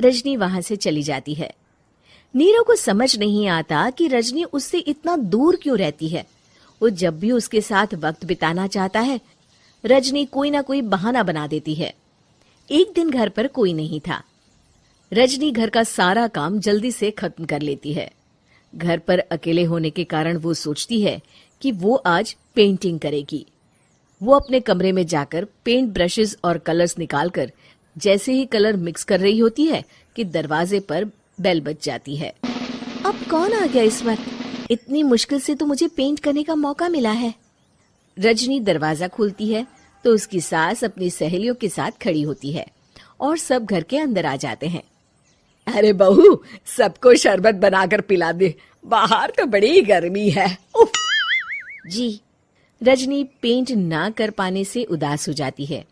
रजनी वहां से चली जाती है। नीरव को समझ नहीं आता कि रजनी उससे इतना दूर क्यों रहती है। वो जब भी उसके साथ वक्त बिताना चाहता है, रजनी कोई ना कोई बहाना बना देती है। एक दिन घर पर कोई नहीं था। रजनी घर का सारा काम जल्दी से खत्म कर लेती है। घर पर अकेले होने के कारण वो सोचती है कि वो आज पेंटिंग करेगी। वो अपने कमरे में जाकर पेंट ब्रशेस और कलर्स निकालकर जैसे ही कलर मिक्स कर रही होती है कि दरवाजे पर बेल बज जाती है। अब कौन आ गया इस वक्त? इतनी मुश्किल से तो मुझे पेंट करने का मौका मिला है। रजनी दरवाजा खोलती है तो उसकी सास अपनी सहेलियों के साथ खड़ी होती है और सब घर के अंदर आ जाते हैं। अरे बहू, सबको शरबत बनाकर पिला दे, बाहर तो बड़ी गर्मी है। उफ। जी। रजनी पेंट ना कर पाने से उदास हो जाती है।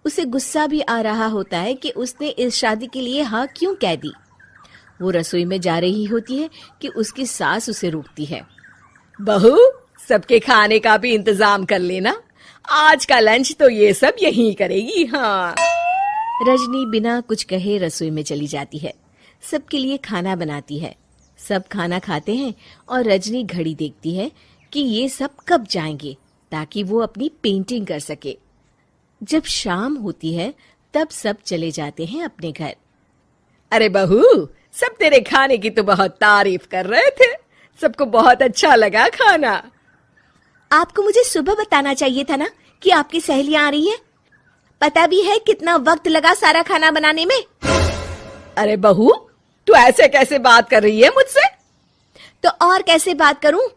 उसे गुस्सा भी आ रहा होता है कि उसने इस शादी के लिए हाँ क्यों कह दी। वो रसोई में जा रही होती है कि उसकी सास उसे रोकती है। बहू, सबके खाने का भी इंतजाम कर लेना, आज का लंच तो ये सब यहीं करेगी। हाँ। रजनी बिना कुछ कहे रसोई में चली जाती है। सबके लिए खाना बनाती है। सब खाना खाते हैं और रजनी घड़ी देखती है कि ये सब कब जाएंगे ताकि वो अपनी पेंटिंग कर सके। जब शाम होती है तब सब चले जाते हैं अपने घर। अरे बहू, सब तेरे खाने की तो बहुत तारीफ कर रहे थे, सबको बहुत अच्छा लगा खाना। आपको मुझे सुबह बताना चाहिए था ना कि आपकी सहेलियां आ रही हैं। पता भी है कितना वक्त लगा सारा खाना बनाने में। अरे बहू, तू ऐसे कैसे बात कर रही है मुझसे? तो और कैसे बात करूं?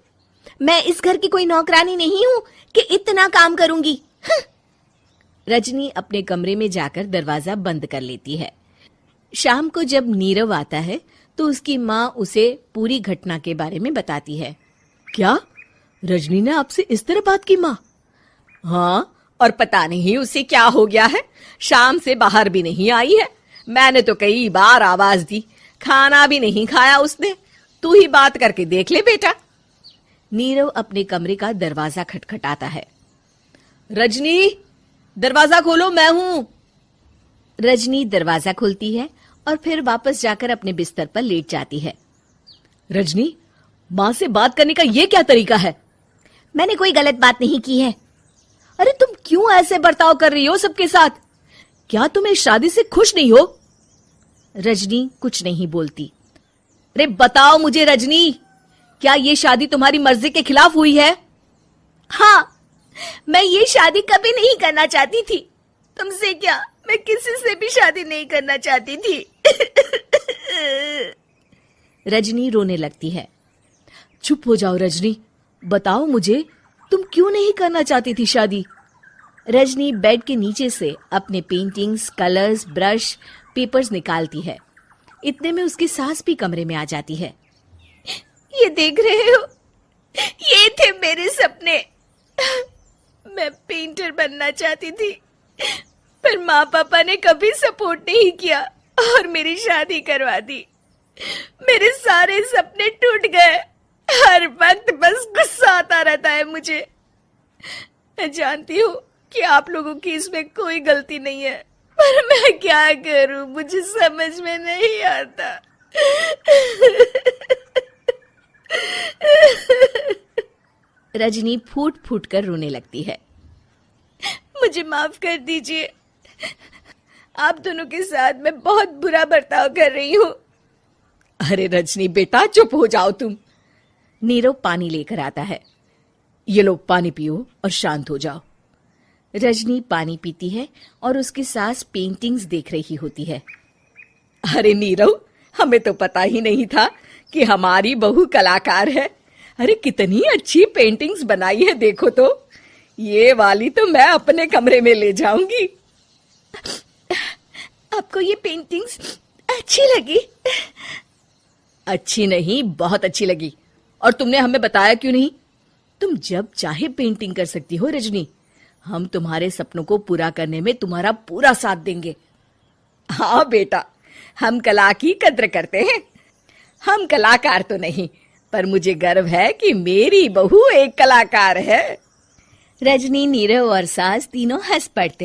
मैं इस घर की कोई नौकरानी नहीं हूं कि इतना काम करूंगी। रजनी अपने कमरे में जाकर दरवाजा बंद कर लेती है। शाम को जब नीरव आता है तो उसकी माँ उसे पूरी घटना के बारे में बताती है। क्या रजनी ने आपसे इस तरह बात की माँ? हाँ, और पता नहीं उसे क्या हो गया है, शाम से बाहर भी नहीं आई है। मैंने तो कई बार आवाज दी, खाना भी नहीं खाया उसने। तू ही बात करके देख ले बेटा। नीरव अपने कमरे का दरवाजा खटखटाता है। रजनी, दरवाजा खोलो, मैं हूं। रजनी दरवाजा खोलती है और फिर वापस जाकर अपने बिस्तर पर लेट जाती है। रजनी, माँ से बात करने का ये क्या तरीका है? मैंने कोई गलत बात नहीं की है। अरे तुम क्यों ऐसे बर्ताव कर रही हो सबके साथ? क्या तुम इस शादी से खुश नहीं हो? रजनी कुछ नहीं बोलती। अरे बताओ मुझे रजनी, क्या ये शादी तुम्हारी मर्जी के खिलाफ हुई है? हाँ, मैं ये शादी कभी नहीं करना चाहती थी। तुमसे क्या, मैं किसी से भी शादी नहीं करना चाहती थी। रजनी रोने लगती है। चुप हो जाओ रजनी, बताओ मुझे, तुम क्यों नहीं करना चाहती थी शादी? रजनी बेड के नीचे से अपने पेंटिंग्स, कलर्स, ब्रश, पेपर्स निकालती है। इतने में उसकी सास भी कमरे में आ जाती है। ये देख रहे हो, ये थे मेरे सपने। मैं पेंटर बनना चाहती थी, पर माँ पापा ने कभी सपोर्ट नहीं किया और मेरी शादी करवा दी। मेरे सारे सपने टूट गए। हर वक्त बस गुस्सा आता रहता है मुझे। मैं जानती हूँ कि आप लोगों की इसमें कोई गलती नहीं है, पर मैं क्या करूं, मुझे समझ में नहीं आता। रजनी फूट फूट कर रोने लगती है। मुझे माफ कर दीजिए, आप दोनों के साथ मैं बहुत बुरा बर्ताव कर रही हूँ। अरे रजनी बेटा, चुप हो जाओ तुम। नीरव पानी लेकर आता है। ये लो पानी पियो और शांत हो जाओ। रजनी पानी पीती है और उसकी सास पेंटिंग्स देख रही होती है। अरे नीरव, हमें तो पता ही नहीं था कि हमारी बहू कलाकार है। अरे कितनी अच्छी पेंटिंग्स बनाई है, देखो तो। ये वाली तो मैं अपने कमरे में ले जाऊंगी। आपको ये पेंटिंग्स अच्छी लगी? अच्छी नहीं, बहुत अच्छी लगी। और तुमने हमें बताया क्यों नहीं? तुम जब चाहे पेंटिंग कर सकती हो रजनी। हम तुम्हारे सपनों को पूरा करने में तुम्हारा पूरा साथ देंगे। हाँ बेटा, हम कला की कद्र करते हैं। हम कलाकार तो नहीं, पर मुझे गर्व है कि मेरी बहू एक कलाकार है। रजनी, नीरव और सास तीनों हंस पड़ते हैं।